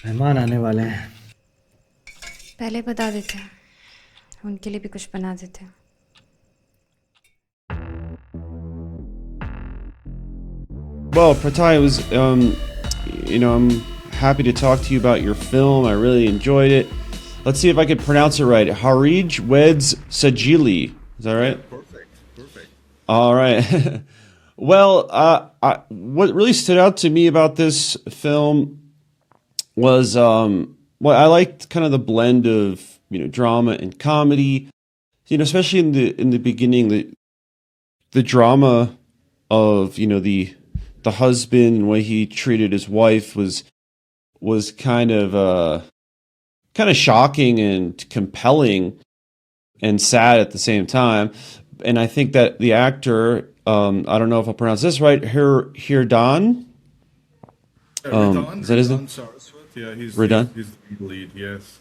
मेहमान आने वाले हैं। पहले बता देते हैं, उनके लिए भी कुछ बना देते हैं। Well, Prataya was, I'm happy to talk to you about your film. I really enjoyed it. Let's see if I could pronounce it right. Harij Weds Sajili. Is that Yeah, right? perfect, perfect. All right. Well, what really stood out to me about this film was, well, I liked kind of the blend of drama and comedy. Especially in the beginning, the drama of the husband and way he treated his wife was kind of shocking and compelling and sad at the same time. And I think that the actor, I don't know if I'll pronounce this right, Hirdan, Ridan, is that his name? Ridan Saraswat. Yeah, Ridan. he's the lead. Yes.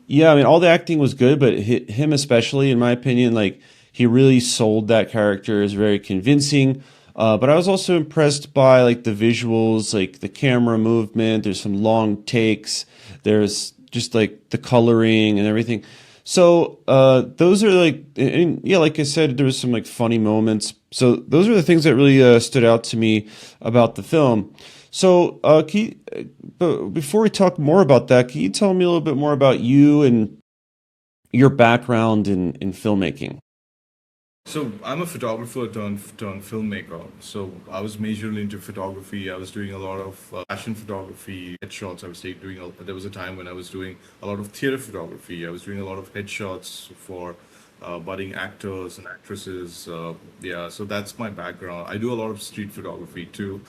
Yeah, I mean, all the acting was good, but him especially, in my opinion, like he really sold that character. Is very convincing. But I was also impressed by like the visuals, like the camera movement. There's some long takes. There's just like the coloring and everything. So those are like, and yeah, like I said, there was some like funny moments. So those are the things that really stood out to me about the film. So but before we talk more about that, can you tell me a little bit more about you and your background in filmmaking? So I'm a photographer turned filmmaker. So I was majorly into photography. I was doing a lot of fashion photography, headshots. I was doing. There was a time when I was doing a lot of theater photography. I was doing a lot of headshots for budding actors and actresses. Yeah, so that's my background. I do a lot of street photography too.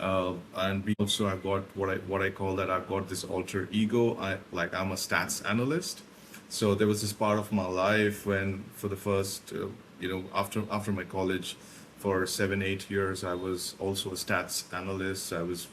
And we also I've got what I call that I've got this alter ego. I'm a stats analyst. So there was this part of my life when, for the first, after my college, for 7 8 years, I was also a stats analyst. I was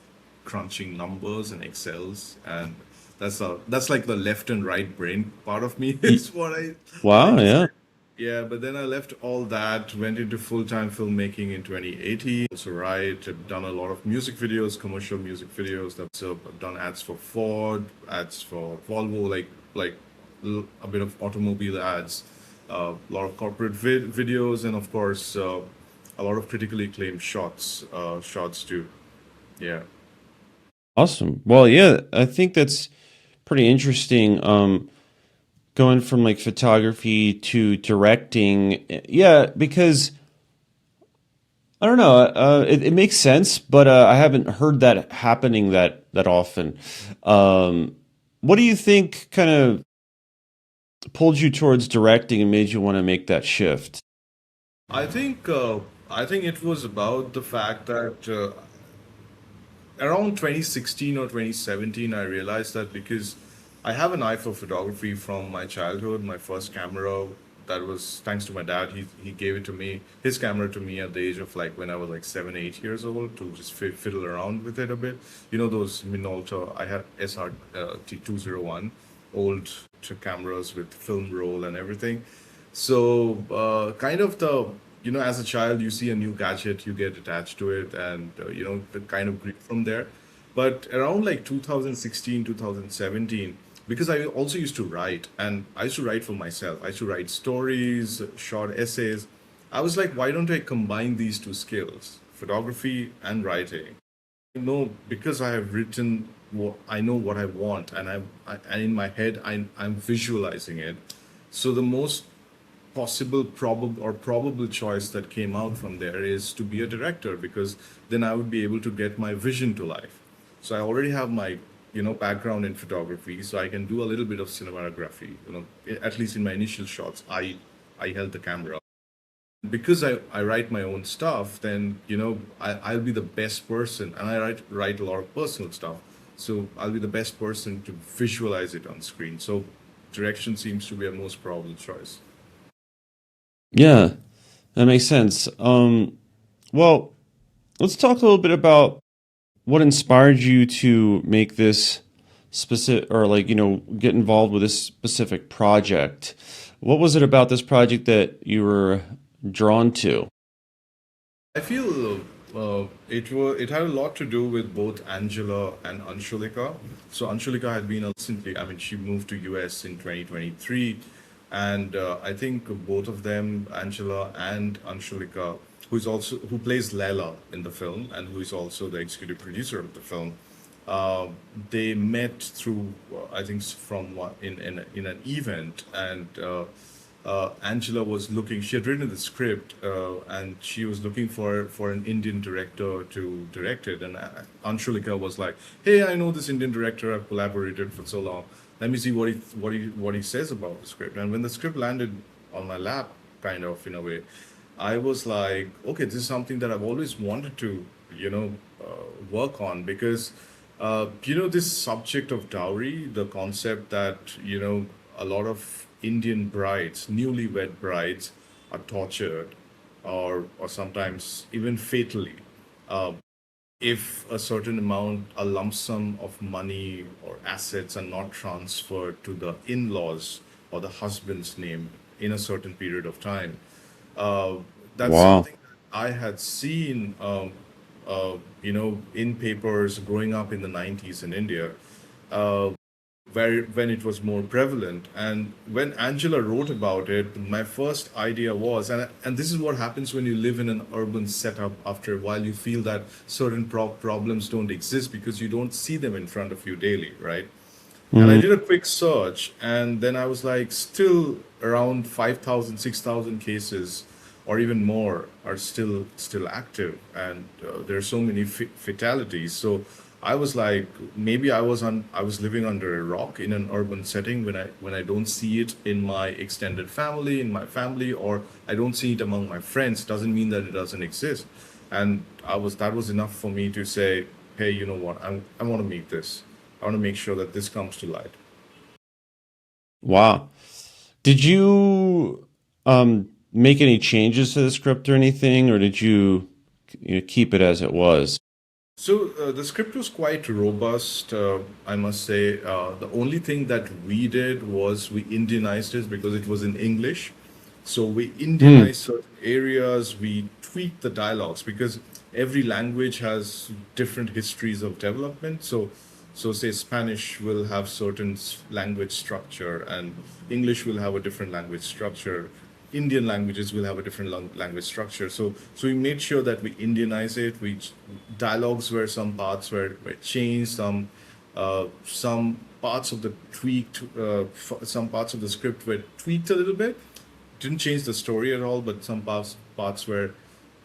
crunching numbers and Excels, and that's like the left and right brain part of me Y- is what I Wow, like to yeah. say. Yeah, but then I left all that, went into full-time filmmaking in 2018. Also, write, I've done a lot of music videos, commercial music videos. So I've done ads for Ford, ads for Volvo, like a bit of automobile ads, a lot of corporate videos, and of course, a lot of critically acclaimed shots too. Yeah. Awesome. Well, yeah, I think that's pretty interesting. Going from like photography to directing. Yeah, because I don't know, it makes sense, but I haven't heard that happening that often. What do you think kind of pulled you towards directing and made you want to make that shift? I think uh, I think it was about the fact that around 2016 or 2017, I realized that because I have an eye for photography from my childhood. My first camera, that was thanks to my dad. He gave it to me, his camera to me at the age of like when I was like 7 8 years old to just fiddle around with it a bit. You know those Minolta. I had SR T201, old cameras with film roll and everything. So, kind of as a child, you see a new gadget, you get attached to it, and, the kind of grew from there. But around like 2016, 2017, because I also used to write, and I used to write for myself, I used to write stories, short essays. I was like, why don't I combine these two skills, photography and writing? No, because I have written what I know what I want, and and in my head I'm visualizing it. So the most possible probable choice that came out from there is to be a director, because then I would be able to get my vision to life. So I already have my background in photography, so I can do a little bit of cinematography. At least in my initial shots, I held the camera because I write my own stuff. Then I'll be the best person, and I write a lot of personal stuff, so I'll be the best person to visualize it on screen. So direction seems to be a most probable choice. Yeah, that makes sense. Well, let's talk a little bit about what inspired you to make this specific, or like, get involved with this specific project. What was it about this project that you were drawn to? I feel It had a lot to do with both Angela and Anshulika. So Anshulika had been recently. I mean, she moved to US in 2023, and I think both of them, Angela and Anshulika, who plays Layla in the film, and who is also the executive producer of the film, uh, they met through I think in an event, and Angela was looking. She had written the script, and she was looking for an Indian director to direct it. And Anshulika was like, "Hey, I know this Indian director. I've collaborated for so long. Let me see what he says about the script." And when the script landed on my lap, kind of in a way, I was like, "Okay, this is something that I've always wanted to, work on because." This subject of dowry, the concept that, a lot of Indian brides, newlywed brides, are tortured or sometimes even fatally if a certain amount, a lump sum of money or assets are not transferred to the in laws or the husband's name in a certain period of time. Uh, that's Wow. something that I had seen, in papers growing up in the 90s in India, uh, where when it was more prevalent. And when Angela wrote about it, my first idea was, and this is what happens when you live in an urban setup. After a while, you feel that certain problems don't exist because you don't see them in front of you daily, right? And I Mhm. did a quick search, and then I was like, still around 5,000, 6,000 cases, or even more, are still active, and there are so many fatalities. So I was like, maybe I was living under a rock in an urban setting when I don't see it in my extended family, in my family, or I don't see it among my friends. Doesn't mean that it doesn't exist. And that was enough for me to say, hey, you know what? I want to make this. I want to make sure that this comes to light. Wow. Did you make any changes to the script or anything, or did you keep it as it was? So the script was quite robust, I must say. The only thing that we did was we Indianized it because it was in English. So we Hmm. Indianized certain areas, we tweaked the dialogues because every language has different histories of development. So say Spanish will have certain language structure, and English will have a different language structure. Indian languages will have a different language structure. So we made sure that we Indianize it. Dialogues where some parts were changed, some parts of the some parts of the script were tweaked a little bit. Didn't change the story at all, but some parts were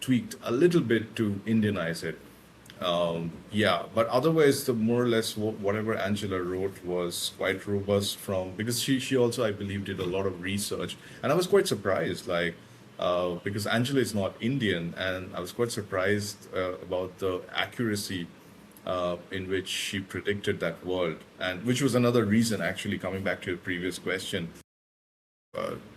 tweaked a little bit to Indianize it. Yeah, but otherwise, the more or less whatever Angela wrote was quite robust from because she also I believe did a lot of research, and I was quite surprised because Angela is not Indian, and I was quite surprised about the accuracy in which she predicted that world, and which was another reason actually coming back to your previous question.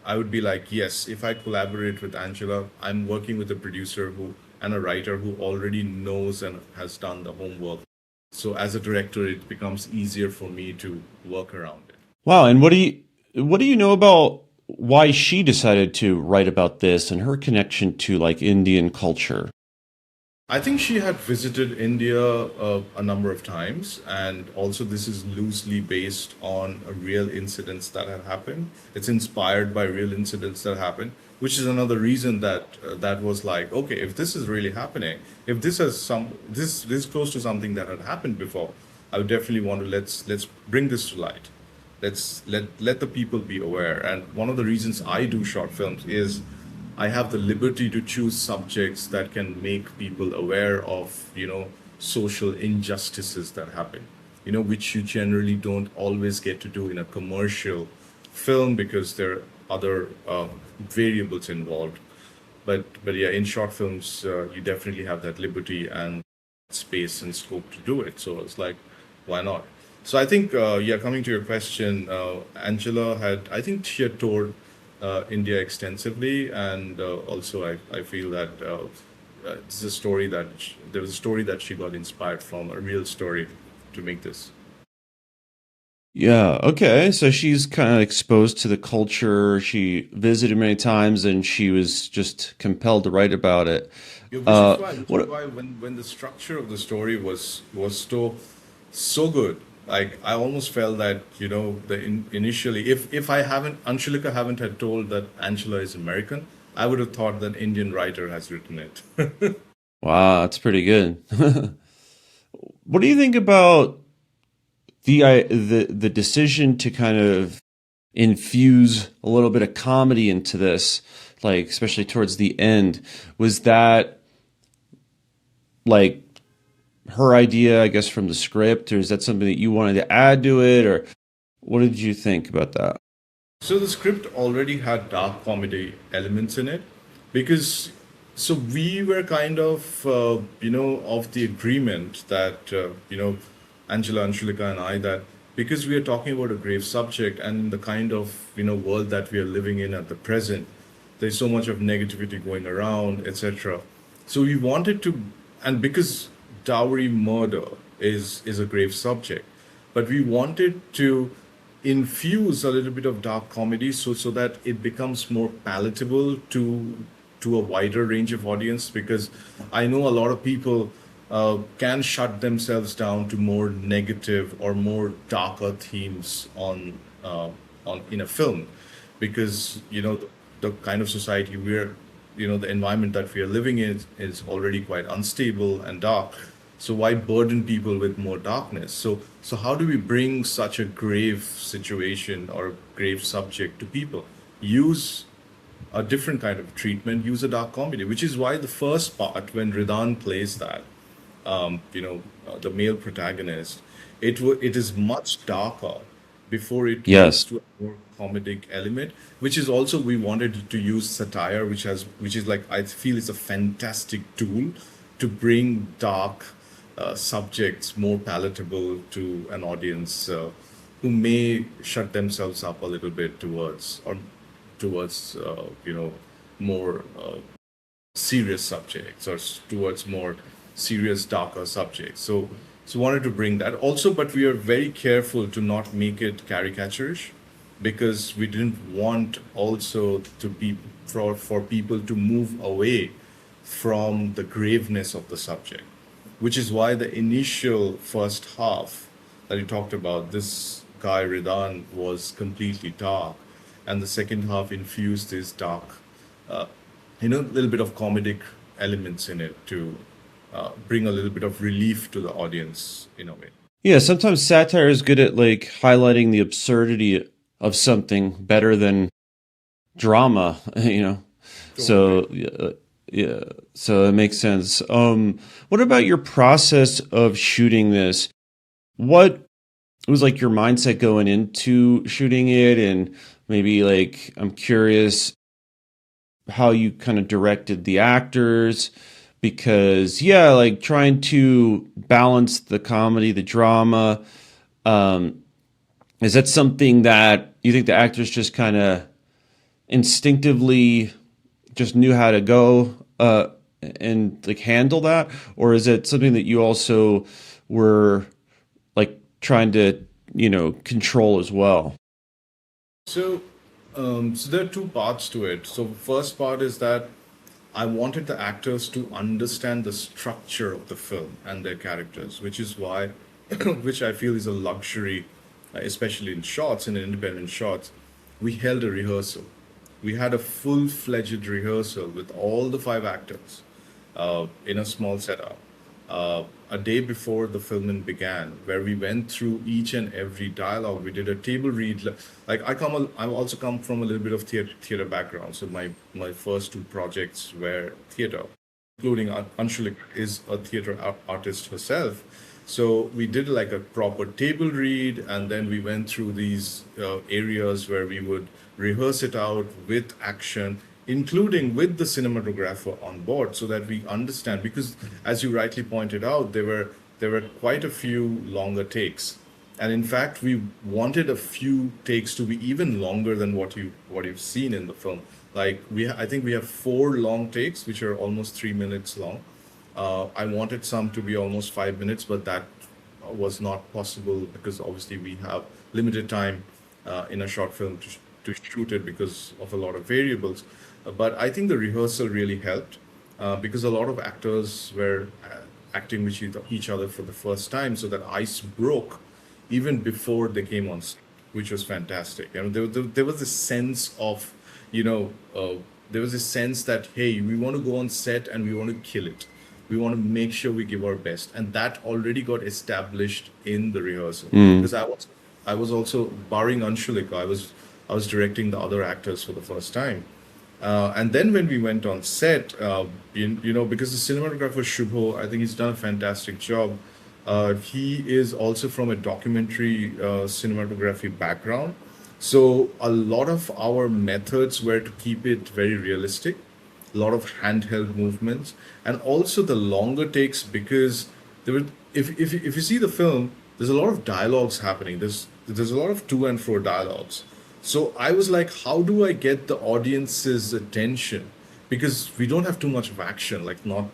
I would be like, yes, if I collaborate with Angela, I'm working with a producer who and a writer who already knows and has done the homework. So as a director, it becomes easier for me to work around it. Wow. And what do you know about why she decided to write about this and her connection to like Indian culture? I think she had visited India a number of times, and also this is loosely based on a real incidents that have happened. It's inspired by real incidents that happened, which is another reason that was like, okay, if this is really happening, if this has this is close to something that had happened before, I would definitely want to let's bring this to light. Let the people be aware. And one of the reasons I do short films is I have the liberty to choose subjects that can make people aware of, social injustices that happen, which you generally don't always get to do in a commercial film because there are other variables involved. But yeah, in short films, you definitely have that liberty and space and scope to do it. So it's like, why not? So I think, yeah, coming to your question, Angela had, I think she had toured India extensively, and also I feel that it's a story that there was a story that she got inspired from, a real story to make this. Yeah, okay. So she's kind of exposed to the culture. She visited many times and she was just compelled to write about it. Yeah, which is What why when the structure of the story was so good, like I almost felt that initially, if I haven't Anshulika haven't had told that Angela is American, I would have thought that Indian writer has written it. Wow, that's pretty good. What do you think about the decision to kind of infuse a little bit of comedy into this, like especially towards the end? Was that like her idea, I guess, from the script, or is that something that you wanted to add to it, or what did you think about that? So the script already had dark comedy elements in it because so we were kind of of the agreement that Angela Anshulika and I that because we are talking about a grave subject and the kind of world that we are living in at the present, there's so much of negativity going around, etc. So we wanted to, and because dowry murder is a grave subject, but we wanted to infuse a little bit of dark comedy so that it becomes more palatable to a wider range of audience, because I know a lot of people can shut themselves down to more negative or more darker themes on in a film, because the kind of society we're the environment that we are living in is already quite unstable and dark. So why burden people with more darkness? So how do we bring such a grave situation or grave subject to people? Use a different kind of treatment, use a dark comedy, which is why the first part, when Ridan plays that, the male protagonist, it is much darker before it moves Yes. to a more comedic element, which is also we wanted to use satire, which is like I feel is a fantastic tool to bring dark subjects more palatable to an audience who may shut themselves up a little bit towards more serious subjects or towards more serious darker subjects. So wanted to bring that also, but we are very careful to not make it caricaturish because we didn't want also to be for people to move away from the graveness of the subject, which is why the initial first half that you talked about, this guy Ridan was completely dark, and the second half infused this dark, a little bit of comedic elements in it to bring a little bit of relief to the audience in a way. Yeah, sometimes satire is good at like highlighting the absurdity of something better than drama, you know. Totally. So yeah, so it makes sense. What about your process of shooting this? What was like your mindset going into shooting it, and maybe like I'm curious how you kind of directed the actors, because yeah, like trying to balance the comedy, the drama. Um, is that something that you think the actors just kind of instinctively just knew how to go and like handle that, or is it something that you also were like trying to control as well? So, so there are two parts to it. So, first part is that I wanted the actors to understand the structure of the film and their characters, which is why, which I feel is a luxury, especially in shots, in independent shots. We held a rehearsal. We had a full-fledged rehearsal with all the five actors in a small setup a day before the filming began, where we went through each and every dialogue. We did a table read. Like I also come from a little bit of theater background. So my first two projects were theater, including Anshulik is a theater artist herself. So we did like a proper table read, and then we went through these areas where we would rehearse it out with action, including with the cinematographer on board, so that we understand. Because, as you rightly pointed out, there were quite a few longer takes, and in fact, we wanted a few takes to be even longer than what you've seen in the film. Like I think we have four long takes, which are almost 3 minutes long. I wanted some to be almost 5 minutes, but that was not possible because obviously we have limited time in a short film to shoot it because of a lot of variables. But I think the rehearsal really helped because a lot of actors were acting with each other for the first time, so that ice broke even before they came on stage, which was fantastic. There was this sense of, you know, there was this sense that, hey, we want to go on set and we want to kill it. We want to make sure we give our best, and that already got established in the rehearsal. Because I was also, barring Anshulika, I was directing the other actors for the first time. And then when we went on set, because the cinematographer Shubho, I think he's done a fantastic job. He is also from a documentary cinematography background. So a lot of our methods were to keep it very realistic, a lot of handheld movements, and also the longer takes because there were, if you see the film, there's a lot of dialogues happening. There's a lot of to and fro dialogues. So I was like, how do I get the audience's attention? Because we don't have too much of action, like not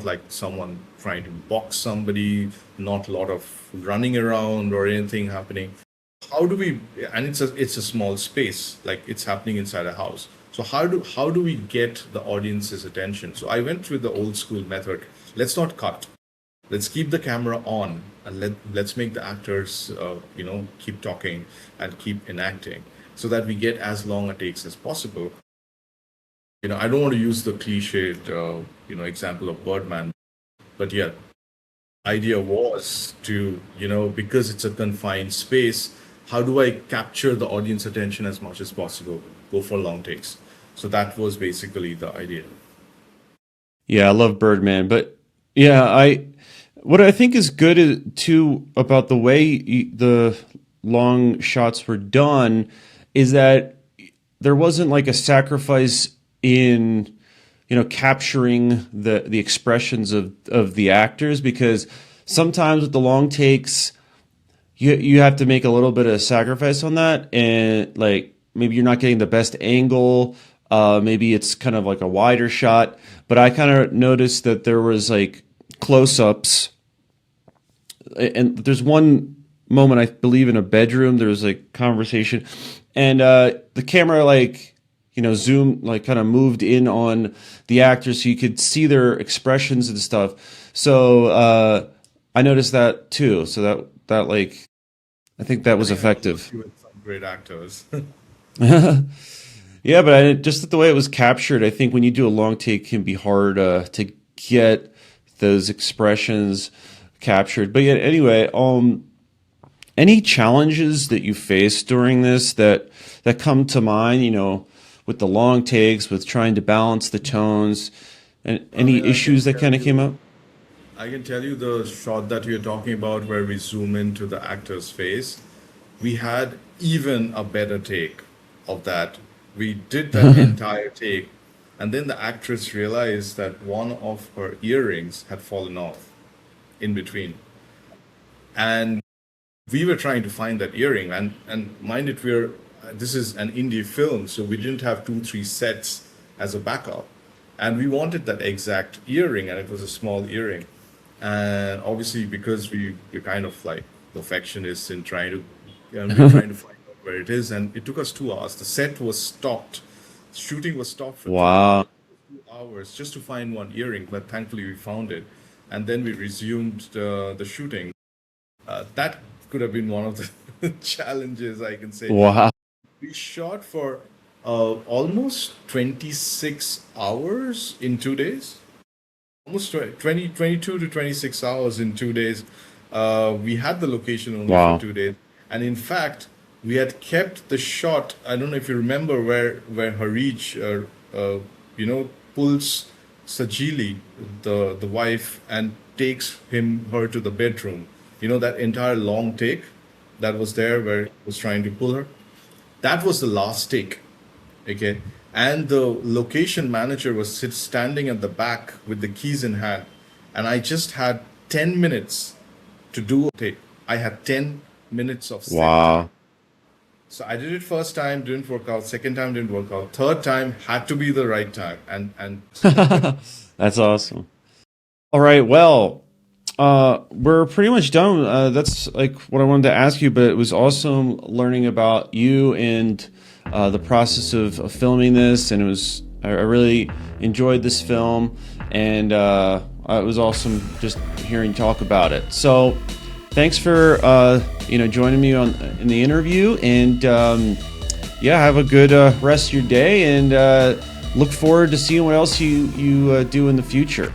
like someone trying to box somebody, not a lot of running around or anything happening. How do we? And it's a small space, like it's happening inside a house. So how do we get the audience's attention? So I went with the old school method. Let's not cut. Let's keep the camera on and let's make the actors keep talking and keep enacting so that we get as long a takes as possible. I don't want to use the cliched example of Birdman, but yeah, idea was to, because it's a confined space, how do I capture the audience attention as much as possible? Go for long takes. So that was basically the idea. Yeah, I love Birdman, but yeah, what I think is good too about the way the long shots were done is that there wasn't like a sacrifice in capturing the expressions of the actors, because sometimes with the long takes you have to make a little bit of sacrifice on that, and like maybe you're not getting the best angle, maybe it's kind of like a wider shot, but I kind of noticed that there was like close-ups, and there's one moment I believe in a bedroom there was like conversation, and the camera zoomed, like kind of moved in on the actors so you could see their expressions and stuff. So I noticed that too. So that like I think that was effective. With some great actors. Yeah, but just the way it was captured, I think when you do a long take, it can be hard to get those expressions captured. But yeah, anyway, any challenges that you faced during this that come to mind? With the long takes, with trying to balance the tones, and any issues that kind of came up? I can tell you the shot that you're talking about where we zoom into the actor's face. We had even a better take of that. We did that entire take, and then the actress realized that one of her earrings had fallen off in between. And we were trying to find that earring, and mind it, this is an indie film, so we didn't have 2-3 sets as a backup, and we wanted that exact earring, and it was a small earring. And obviously because we're kind of like perfectionists in trying to we're trying to find out where it is, and it took us 2 hours. The set was stopped, shooting was stopped for Wow. 2 hours just to find one earring, but thankfully we found it, and then we resumed the shooting. That could have been one of the challenges, I can say. Wow. We shot for almost 26 hours in 2 days. Almost 22 to 26 hours in 2 days. We had the location only Wow. for 2 days. And in fact, we had kept the shot. I don't know if you remember where Harij, pulls Sajili, the wife, and takes her to the bedroom. That entire long take that was there where he was trying to pull her. That was the last take, okay? And the location manager was standing at the back with the keys in hand. And I just had 10 minutes to do a take. I had 10 minutes of set time. Wow. So I did it first time, didn't work out. Second time didn't work out. Third time had to be the right time. And That's awesome. All right. Well, We're pretty much done. That's like what I wanted to ask you, but it was awesome learning about you and the process of filming this. And I really enjoyed this film, and it was awesome just hearing you talk about it. So thanks for, joining me in the interview, and yeah, have a good rest of your day, and look forward to seeing what else you do in the future.